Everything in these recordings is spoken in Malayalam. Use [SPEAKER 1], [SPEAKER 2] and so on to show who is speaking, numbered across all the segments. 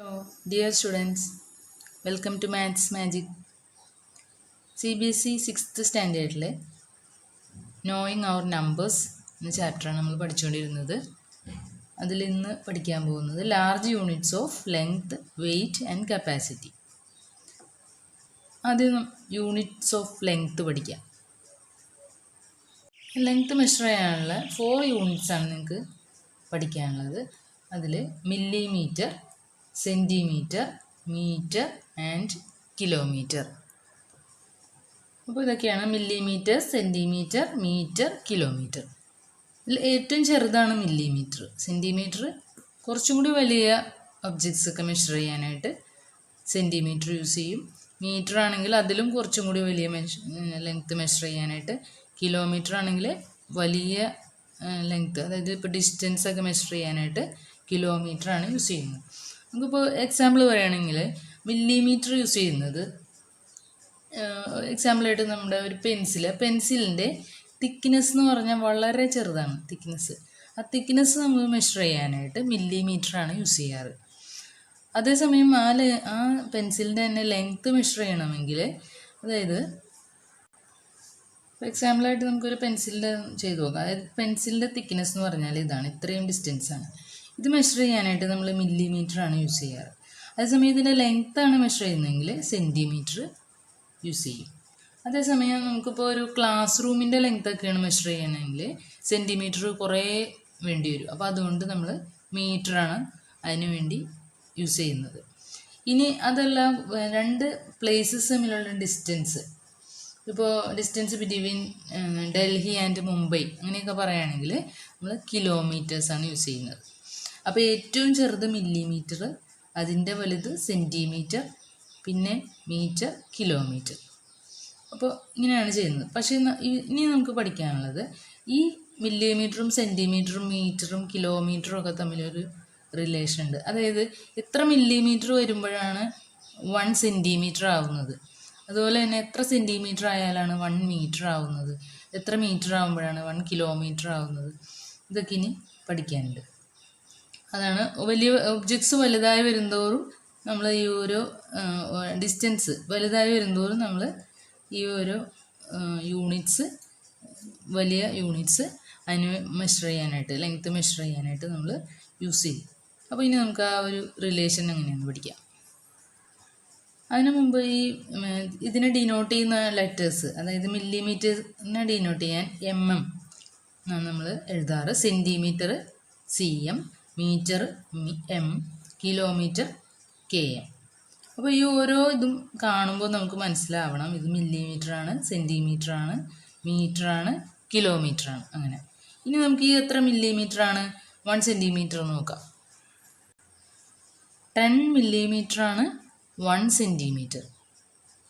[SPEAKER 1] Hello, dear students, welcome to Maths Magic. CBSE 6th സ്റ്റാൻഡേർഡിലെ നോയിങ് അവർ നമ്പേഴ്സ് എന്ന ചാപ്റ്ററാണ് നമ്മൾ പഠിച്ചുകൊണ്ടിരുന്നത്. അതിൽ ഇന്ന് പഠിക്കാൻ പോകുന്നത് large units of length, weight and capacity. ആദ്യം യൂണിറ്റ്സ് ഓഫ് ലെങ്ത് പഠിക്കാം. ലെങ്ത് മെഷർ ചെയ്യാനുള്ള 4 യൂണിറ്റ്സ് ആണ് നിങ്ങൾക്ക് പഠിക്കാനുള്ളത്. അതിൽ millimetre, centimetre, metre and kilometre. അപ്പോൾ ഇതൊക്കെയാണ് മില്ലിമീറ്റർ, സെൻറ്റിമീറ്റർ, മീറ്റർ, കിലോമീറ്റർ. ഇതിൽ ഏറ്റവും ചെറുതാണ് മില്ലിമീറ്റർ. സെൻറ്റിമീറ്റർ കുറച്ചും കൂടി വലിയ ഒബ്ജക്ട്സ് ഒക്കെ മെഷർ ചെയ്യാനായിട്ട് സെൻറ്റിമീറ്റർ യൂസ് ചെയ്യും. മീറ്റർ ആണെങ്കിൽ അതിലും കുറച്ചും കൂടി വലിയ ലെങ്ത്ത് മെഷർ ചെയ്യാനായിട്ട്. കിലോമീറ്റർ ആണെങ്കിൽ വലിയ ലെങ്ത്ത്, അതായത് ഇപ്പോൾ ഡിസ്റ്റൻസ് ഒക്കെ മെഷർ ചെയ്യാനായിട്ട് കിലോമീറ്റർ ആണ് യൂസ് ചെയ്യുന്നത്. നമുക്കിപ്പോൾ എക്സാമ്പിൾ പറയുകയാണെങ്കിൽ മില്ലിമീറ്റർ യൂസ് ചെയ്യുന്നത്, എക്സാമ്പിളായിട്ട് നമ്മുടെ ഒരു പെൻസിലിൻ്റെ തിക്നെസ് എന്ന് പറഞ്ഞാൽ വളരെ ചെറുതാണ് തിക്നെസ്. ആ തിക്നെസ് നമ്മൾ മെഷർ ചെയ്യാനായിട്ട് മില്ലിമീറ്ററാണ് യൂസ് ചെയ്യാറ്. അതേസമയം ആ പെൻസിലിൻ്റെ തന്നെ ലെങ്ത്ത് മെഷർ ചെയ്യണമെങ്കിൽ, അതായത് എക്സാമ്പിളായിട്ട് നമുക്കൊരു പെൻസിലിൻ്റെ ചെയ്ത് നോക്കാം. അതായത് പെൻസിലിൻ്റെ തിക്നെസ് എന്ന് പറഞ്ഞാൽ ഇതാണ്, ഇത്രയും ഡിസ്റ്റൻസാണ്. ഇത് മെഷർ ചെയ്യാനായിട്ട് നമ്മൾ മില്ലിമീറ്ററാണ് യൂസ് ചെയ്യാറ്. അതേസമയം ഇതിൻ്റെ ലെങ്ത്താണ് മെഷർ ചെയ്യുന്നതെങ്കിൽ സെൻറ്റിമീറ്റർ യൂസ് ചെയ്യും. അതേസമയം നമുക്കിപ്പോൾ ഒരു ക്ലാസ് റൂമിൻ്റെ ലെങ്ത്തൊക്കെയാണ് മെഷർ ചെയ്യണമെങ്കിൽ സെൻറ്റിമീറ്റർ കുറേ വേണ്ടി വരും. അപ്പോൾ അതുകൊണ്ട് നമ്മൾ മീറ്ററാണ് അതിന് വേണ്ടി യൂസ് ചെയ്യുന്നത്. ഇനി അതല്ല, രണ്ട് പ്ലേസസ് തമ്മിലുള്ള ഡിസ്റ്റൻസ്, ഇപ്പോൾ distance between Delhi and Mumbai അങ്ങനെയൊക്കെ പറയുകയാണെങ്കിൽ നമ്മൾ കിലോമീറ്റേഴ്സാണ് യൂസ് ചെയ്യുന്നത്. അപ്പോൾ ഏറ്റവും ചെറുത് മില്ലിമീറ്റർ, അതിൻ്റെ വലുത് സെൻറ്റിമീറ്റർ, പിന്നെ മീറ്റർ, കിലോമീറ്റർ. അപ്പോൾ ഇങ്ങനെയാണ് ചെയ്യുന്നത്. പക്ഷേ ഇനി നമുക്ക് പഠിക്കാനുള്ളത് ഈ മില്ലിമീറ്ററും സെൻറ്റിമീറ്ററും മീറ്ററും കിലോമീറ്ററും ഒക്കെ തമ്മിലൊരു റിലേഷൻ ഉണ്ട്. അതായത് എത്ര മില്ലിമീറ്റർ വരുമ്പോഴാണ് 1 സെൻറ്റിമീറ്റർ ആവുന്നത്, അതുപോലെ തന്നെ എത്ര സെൻറ്റിമീറ്റർ ആയാലാണ് 1 മീറ്റർ ആവുന്നത്, എത്ര മീറ്റർ ആകുമ്പോഴാണ് 1 കിലോമീറ്റർ ആവുന്നത്, ഇതൊക്കെ ഇനി പഠിക്കാനുണ്ട്. അതാണ് വലിയ ഒബ്ജക്ട്സ് വലുതായി വരുന്തോറും നമ്മൾ ഈ ഓരോ ഡിസ്റ്റൻസ് വലുതായി വരുന്തോറും നമ്മൾ ഈ ഓരോ യൂണിറ്റ്സ്, വലിയ യൂണിറ്റ്സ് അതിന് മെഷർ ചെയ്യാനായിട്ട്, ലെങ്ത്ത് മെഷർ ചെയ്യാനായിട്ട് നമ്മൾ യൂസ് ചെയ്യും. അപ്പോൾ ഇനി നമുക്ക് ആ ഒരു റിലേഷൻ എങ്ങനെയാണെന്ന് പഠിക്കാം. അതിനു മുമ്പ് ഇതിനെ ഡിനോട്ട് ചെയ്യുന്ന ലെറ്റേഴ്സ്, അതായത് മില്ലിമീറ്ററിനെ ഡിനോട്ട് ചെയ്യാൻ MM എന്നാണ് നമ്മൾ എഴുതാറ്. Centimetre CM, metre M, kilometre KM. അപ്പോൾ ഈ ഓരോ ഇതും കാണുമ്പോൾ നമുക്ക് മനസ്സിലാവണം ഇത് മില്ലിമീറ്ററാണ്, സെൻറ്റിമീറ്ററാണ്, മീറ്ററാണ്, കിലോമീറ്ററാണ്. അങ്ങനെ ഇനി നമുക്ക് ഈ എത്ര മില്ലിമീറ്ററാണ് 1 സെൻറ്റിമീറ്റർ നോക്കാം. 10 മില്ലിമീറ്ററാണ് 1 സെൻറ്റിമീറ്റർ.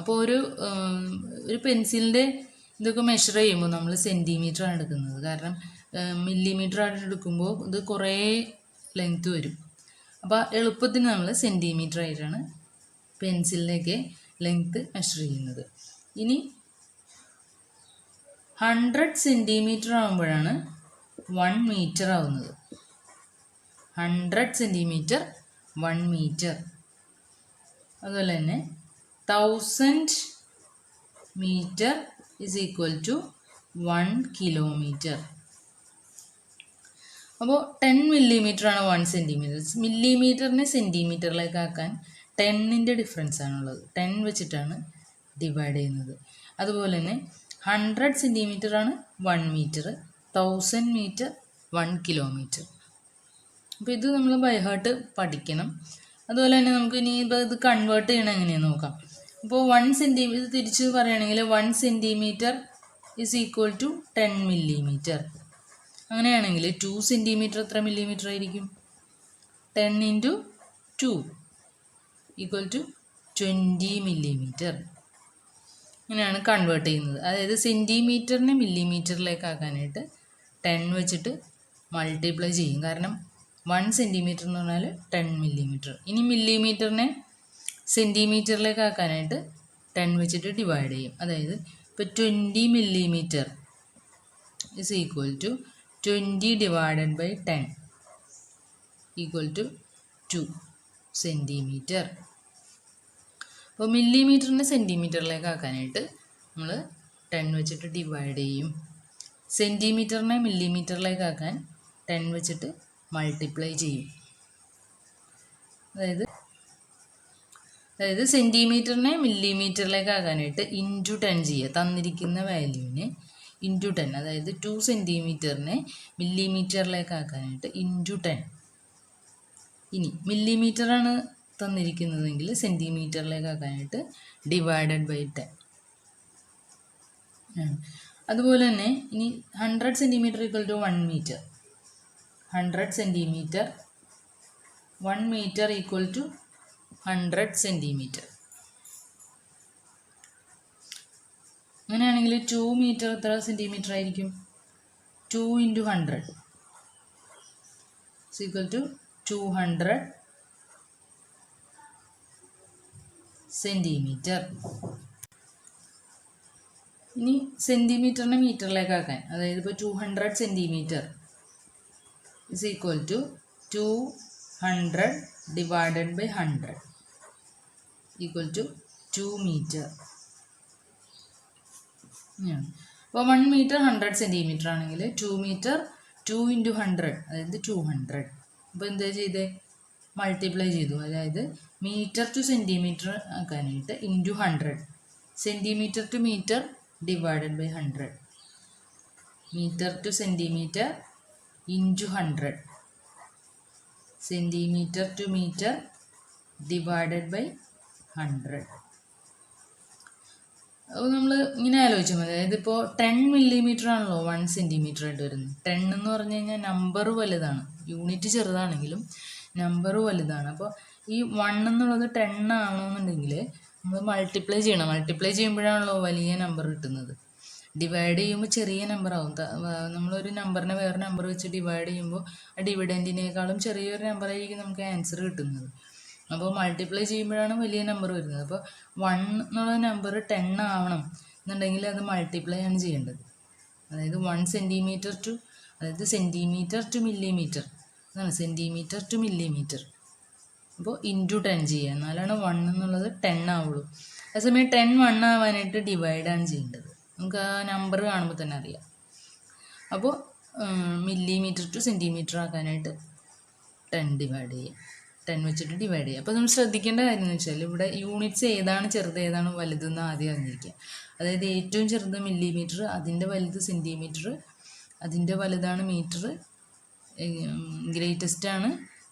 [SPEAKER 1] അപ്പോൾ ഒരു പെൻസിലിൻ്റെ ഇതൊക്കെ മെഷർ ചെയ്യുമ്പോൾ നമ്മൾ സെൻറ്റിമീറ്ററാണ് എടുക്കുന്നത്. കാരണം മില്ലിമീറ്റർ ആയിട്ട് എടുക്കുമ്പോൾ ഇത് കുറേ ലെങ്ത്ത് വരും. അപ്പോൾ എളുപ്പത്തിന് നമ്മൾ സെൻറ്റിമീറ്റർ ആയിട്ടാണ് പെൻസിലിൻ്റെയൊക്കെ ലെങ്ത്ത് മെഷർ ചെയ്യുന്നത്. ഇനി 100 സെൻറ്റിമീറ്റർ ആകുമ്പോഴാണ് 1 മീറ്റർ ആവുന്നത്. 100 സെൻറ്റിമീറ്റർ 1 മീറ്റർ. അതുപോലെ തന്നെ 1000 metre is equal to 1 kilometre. അപ്പോൾ 10 മില്ലിമീറ്ററാണ് 1 സെൻറ്റിമീറ്റർ. മില്ലിമീറ്ററിനെ സെൻറ്റിമീറ്ററിലേക്ക് ആക്കാൻ 10ൻ്റെ ഡിഫറൻസ് ആണുള്ളത്. 10 വെച്ചിട്ടാണ് ഡിവൈഡ് ചെയ്യുന്നത്. അതുപോലെ തന്നെ 100 സെൻറ്റിമീറ്ററാണ് 1 മീറ്റർ, 1000 മീറ്റർ 1 കിലോമീറ്റർ. അപ്പോൾ ഇത് നമ്മൾ ബൈ ഹാർട്ട് പഠിക്കണം. അതുപോലെ തന്നെ നമുക്ക് ഇനി ഇത് കൺവേർട്ട് ചെയ്യണം എങ്ങനെയാണെന്ന് നോക്കാം. ഇപ്പോൾ 1 സെൻറ്റിമീറ്റർ തിരിച്ച് പറയുകയാണെങ്കിൽ 1 centimetre is equal to 10 millimetre. അങ്ങനെയാണെങ്കിൽ 2 സെൻറ്റിമീറ്റർ എത്ര മില്ലിമീറ്റർ ആയിരിക്കും? 10 × 2 ഈക്വൽ ടു 20 മില്ലിമീറ്റർ. ഇങ്ങനെയാണ് കൺവേർട്ട് ചെയ്യുന്നത്. അതായത് സെൻറ്റിമീറ്ററിനെ മില്ലിമീറ്ററിലേക്ക് ആക്കാനായിട്ട് 10 വെച്ചിട്ട് മൾട്ടിപ്ലൈ ചെയ്യും. കാരണം 1 സെൻറ്റിമീറ്റർ എന്ന് പറഞ്ഞാൽ 10 മില്ലിമീറ്റർ. ഇനി മില്ലിമീറ്ററിനെ സെൻറ്റിമീറ്ററിലേക്ക് ആക്കാനായിട്ട് 10 വെച്ചിട്ട് ഡിവൈഡ് ചെയ്യും. അതായത് ഇപ്പോൾ 20 millimetre is equal to 20 divided by 10 equal to 2. Centimetre. അപ്പോൾ മില്ലിമീറ്ററിനെ സെൻറ്റിമീറ്ററിലേക്ക് ആക്കാനായിട്ട് നമ്മൾ 10 വെച്ചിട്ട് ഡിവൈഡ് ചെയ്യും. സെൻറ്റിമീറ്ററിനെ മില്ലിമീറ്ററിലേക്ക് ആക്കാൻ 10 വെച്ചിട്ട് മൾട്ടിപ്ലൈ ചെയ്യും. അതായത് സെൻറ്റിമീറ്ററിനെ മില്ലിമീറ്ററിലേക്ക് ആക്കാനായിട്ട് ഇൻറ്റു 10 ചെയ്യുക. തന്നിരിക്കുന്ന വാല്യൂവിനെ ഇൻറ്റു 10, അതായത് 2 സെൻറ്റിമീറ്ററിനെ മില്ലിമീറ്ററിലേക്ക് ആക്കാനായിട്ട് ഇൻറ്റു 10. ഇനി മില്ലിമീറ്ററാണ് തന്നിരിക്കുന്നതെങ്കിൽ സെൻറ്റിമീറ്ററിലേക്ക് ആക്കാനായിട്ട് ഡിവൈഡഡ് ബൈ 10. അതുപോലെ തന്നെ ഇനി 100 centimetre equal to 1 metre. 100 centimetre 1 metre equal to 100 centimetre. അങ്ങനെയാണെങ്കിൽ 2 മീറ്റർ എത്ര സെൻറ്റിമീറ്റർ ആയിരിക്കും? 2 × 100 ഈക്വൽ ടു 200 സെൻറ്റിമീറ്റർ. ഇനി സെൻറ്റിമീറ്ററിനെ മീറ്ററിലേക്ക് ആക്കാൻ, അതായത് ഇപ്പോൾ 200 centimetre is equal to 200 divided by 100 equal to 2 metre. അപ്പോൾ 1 മീറ്റർ 100 സെൻറ്റിമീറ്റർ ആണെങ്കിൽ 2 മീറ്റർ 2 × 100 അതായത് 200. അപ്പോൾ എന്താ ചെയ്തേ? മൾട്ടിപ്ലൈ ചെയ്തു. അതായത് മീറ്റർ ടു സെൻറ്റിമീറ്റർ ആക്കാനായിട്ട് into 100, centimetre to metre divided by 100, metre to centimetre into 100, centimetre to metre divided by 100. അപ്പോൾ നമ്മൾ ഇങ്ങനെ ആലോചിച്ചാൽ മതി. അതായത് ഇപ്പോൾ 10 മില്ലിമീറ്റർ ആണല്ലോ 1 സെൻറ്റിമീറ്റർ ആയിട്ട് വരുന്നത്. 10 എന്ന് പറഞ്ഞു കഴിഞ്ഞാൽ നമ്പർ വലുതാണ്, യൂണിറ്റ് ചെറുതാണെങ്കിലും നമ്പർ വലുതാണ്. അപ്പോൾ ഈ 1 എന്നുള്ളത് 10 ആണോന്നുണ്ടെങ്കിൽ നമ്മൾ മൾട്ടിപ്ലൈ ചെയ്യണം. മൾട്ടിപ്ലൈ ചെയ്യുമ്പോഴാണല്ലോ വലിയ നമ്പർ കിട്ടുന്നത്. ഡിവൈഡ് ചെയ്യുമ്പോൾ ചെറിയ നമ്പർ ആവും. നമ്മളൊരു നമ്പറിനെ വേറെ നമ്പർ വെച്ച് ഡിവൈഡ് ചെയ്യുമ്പോൾ ആ ഡിവിഡൻറ്റിനേക്കാളും ചെറിയൊരു നമ്പറായിരിക്കും നമുക്ക് ആൻസർ കിട്ടുന്നത്. അപ്പോൾ മൾട്ടിപ്ലൈ ചെയ്യുമ്പോഴാണ് വലിയ നമ്പർ വരുന്നത്. അപ്പോൾ 1 എന്നുള്ള നമ്പർ 10 ആവണം എന്നുണ്ടെങ്കിൽ അത് മൾട്ടിപ്ലൈ ആണ് ചെയ്യേണ്ടത്. അതായത് 1 സെൻറ്റിമീറ്റർ ടു, അതായത് സെൻറ്റിമീറ്റർ ടു മില്ലിമീറ്റർ, അതാണ് സെൻറ്റിമീറ്റർ ടു മില്ലിമീറ്റർ. അപ്പോൾ ഇൻറ്റു 10 ചെയ്യുക, എന്നാലാണ് 1 എന്നുള്ളത് 10 ആവുള്ളൂ. അതേസമയം 10 1 ആവാനായിട്ട് ഡിവൈഡാണ് ചെയ്യേണ്ടത്. നമുക്ക് ആ നമ്പർ കാണുമ്പോൾ തന്നെ അറിയാം. അപ്പോൾ മില്ലിമീറ്റർ ടു സെൻറ്റിമീറ്റർ ആക്കാനായിട്ട് 10 ഡിവൈഡ് ചെയ്യുക, 10 വെച്ചിട്ട് ഡിവൈഡ് ചെയ്യുക. അപ്പോൾ നമ്മൾ ശ്രദ്ധിക്കേണ്ട കാര്യം എന്ന് വെച്ചാൽ ഇവിടെ യൂണിറ്റ്സ് ഏതാണ് ചെറുത് ഏതാണ് വലുതെന്ന് ആദ്യം അറിഞ്ഞിരിക്കുക. അതായത് ഏറ്റവും ചെറുത് മില്ലിമീറ്റർ, അതിൻ്റെ വലുത് സെൻറ്റിമീറ്റർ, അതിൻ്റെ വലുതാണ് മീറ്റർ, ഗ്രേറ്റസ്റ്റ് ആണ്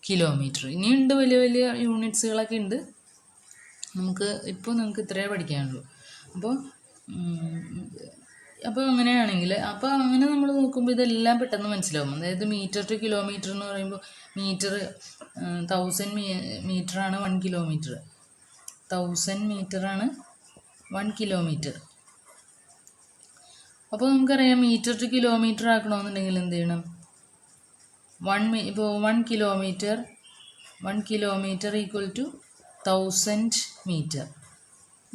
[SPEAKER 1] കിലോമീറ്റർ. ഇനിയുണ്ട് വലിയ വലിയ യൂണിറ്റ്സുകളൊക്കെ ഉണ്ട്. നമുക്ക് ഇത്രയേ പഠിക്കാനുള്ളൂ. അപ്പോൾ അങ്ങനെയാണെങ്കിൽ അങ്ങനെ നമ്മൾ നോക്കുമ്പോൾ ഇതെല്ലാം പെട്ടെന്ന് മനസ്സിലാവും. അതായത് മീറ്റർ ടു കിലോമീറ്റർ എന്ന് പറയുമ്പോൾ മീറ്റർ 1000 മീറ്ററാണ് 1 കിലോമീറ്റർ, 1000 മീറ്ററാണ് 1 കിലോമീറ്റർ. അപ്പോൾ നമുക്കറിയാം മീറ്റർ ടു കിലോമീറ്റർ ആക്കണമെന്നുണ്ടെങ്കിൽ എന്ത് ചെയ്യണം? ഇപ്പോൾ 1 kilometre equal to 1000 metre.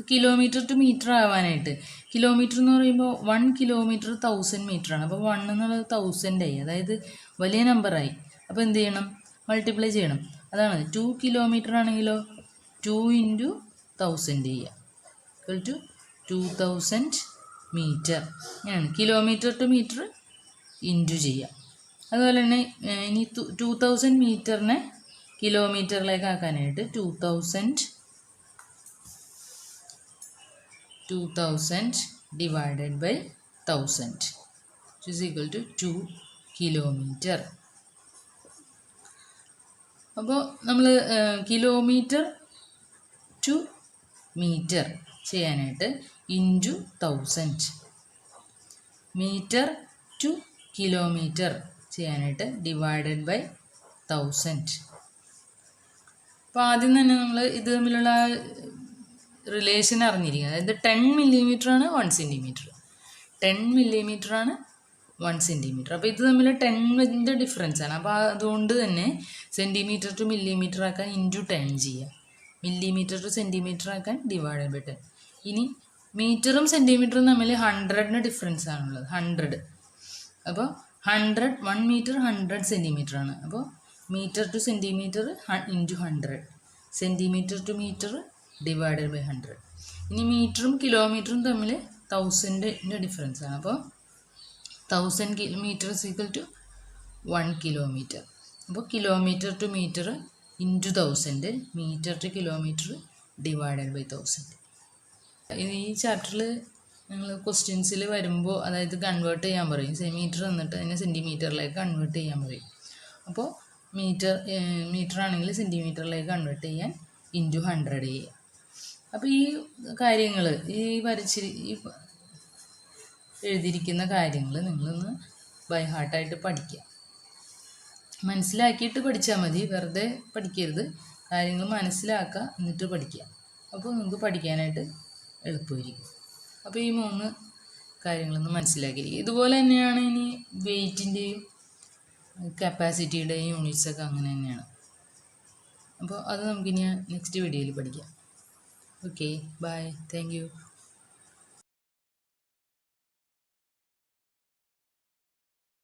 [SPEAKER 1] Kilometre to metre ആവാനായിട്ട്, കിലോമീറ്റർ എന്ന് പറയുമ്പോൾ 1 കിലോമീറ്റർ 1000 മീറ്ററാണ്. അപ്പോൾ 1 എന്നുള്ളത് 1000 ആയി, അതായത് വലിയ നമ്പറായി. അപ്പോൾ എന്ത് ചെയ്യണം? മൾട്ടിപ്ലൈ ചെയ്യണം. അതാണ് 2 കിലോമീറ്റർ ആണെങ്കിലോ 2 × 1000 ചെയ്യുക, ഈക്വൽ ടു 2000 മീറ്റർ. അങ്ങനെയാണ് കിലോമീറ്റർ ടു മീറ്റർ ഇൻറ്റു ചെയ്യുക. അതുപോലെ തന്നെ ഇനി 2000 മീറ്ററിനെ കിലോമീറ്ററിലേക്ക് ആക്കാനായിട്ട് 2000 divided by 1000 is equal to 2 kilometre. അപ്പോൾ നമ്മൾ കിലോമീറ്റർ ടു മീറ്റർ ചെയ്യാനായിട്ട് ഇൻറ്റു 1000, മീറ്റർ ടു കിലോമീറ്റർ ചെയ്യാനായിട്ട് ഡിവൈഡഡ് ബൈ 1000. അപ്പോൾ ആദ്യം തന്നെ നമ്മൾ ഇത് തമ്മിലുള്ള റിലേഷൻ അറിഞ്ഞിരിക്കുക. അതായത് 10 മില്ലിമീറ്റർ ആണ് 1 സെൻറ്റിമീറ്റർ, 10 മില്ലിമീറ്റർ ആണ് 1 സെൻറ്റിമീറ്റർ. അപ്പോൾ ഇത് തമ്മിൽ 10ൻ്റെ ഡിഫറൻസ് ആണ്. അപ്പോൾ അതുകൊണ്ട് തന്നെ സെൻറ്റിമീറ്റർ ടു മില്ലിമീറ്റർ ആക്കാൻ ഇൻറ്റു 10 ചെയ്യുക, മില്ലിമീറ്റർ ടു സെൻറ്റിമീറ്റർ ആക്കാൻ ഡിവൈഡഡ് ബൈ 10. ഇനി മീറ്ററും സെൻറ്റിമീറ്ററും തമ്മിൽ 100ന് ഡിഫറൻസ് ആണുള്ളത്, 100. അപ്പോൾ 1 മീറ്റർ 100 സെൻറ്റിമീറ്റർ ആണ്. അപ്പോൾ metre to centimetre into 100, centimetre to metre divided by 100. ഇനി മീറ്ററും കിലോമീറ്ററും തമ്മിൽ 1000ൻ്റെ ഡിഫറൻസ് ആണ്. അപ്പോൾ 1000 metre is equal to 1 kilometre. അപ്പോൾ kilometre to metre into 1000, metre to kilometre divided by 1000. ഈ ചാപ്റ്ററിൽ നിങ്ങൾ ക്വസ്റ്റ്യൻസിൽ വരുമ്പോൾ അതായത് കൺവേർട്ട് ചെയ്യാൻ പറയും. മീറ്റർ എന്നിട്ട് അതിനെ സെൻറ്റിമീറ്ററിലേക്ക് കൺവേർട്ട് ചെയ്യാൻ പറയും. അപ്പോൾ മീറ്റർ ആണെങ്കിൽ സെൻറ്റിമീറ്ററിലേക്ക് കൺവേർട്ട് ചെയ്യാൻ ഇൻറ്റു 100 ചെയ്യുക. അപ്പോൾ ഈ കാര്യങ്ങൾ ഈ എഴുതിയിരിക്കുന്ന കാര്യങ്ങൾ നിങ്ങളൊന്ന് ബൈ ഹാർട്ടായിട്ട് പഠിക്കുക. മനസ്സിലാക്കിയിട്ട് പഠിച്ചാൽ മതി, വെറുതെ പഠിക്കരുത്. കാര്യങ്ങൾ മനസ്സിലാക്കുക എന്നിട്ട് പഠിക്കുക. അപ്പോൾ നിങ്ങൾക്ക് പഠിക്കാനായിട്ട് എളുപ്പമായിരിക്കും. അപ്പോൾ ഈ 3 കാര്യങ്ങളൊന്ന് മനസ്സിലാക്കിയിരിക്കുക. ഇതുപോലെ തന്നെയാണ് ഇനി വെയ്റ്റിൻ്റെയും കപ്പാസിറ്റിയുടെയും യൂണിറ്റ്സൊക്കെ അങ്ങനെ തന്നെയാണ്. അപ്പോൾ അത് നമുക്കിനി നെക്സ്റ്റ് വീഡിയോയിൽ പഠിക്കാം. Okay, bye, thank U.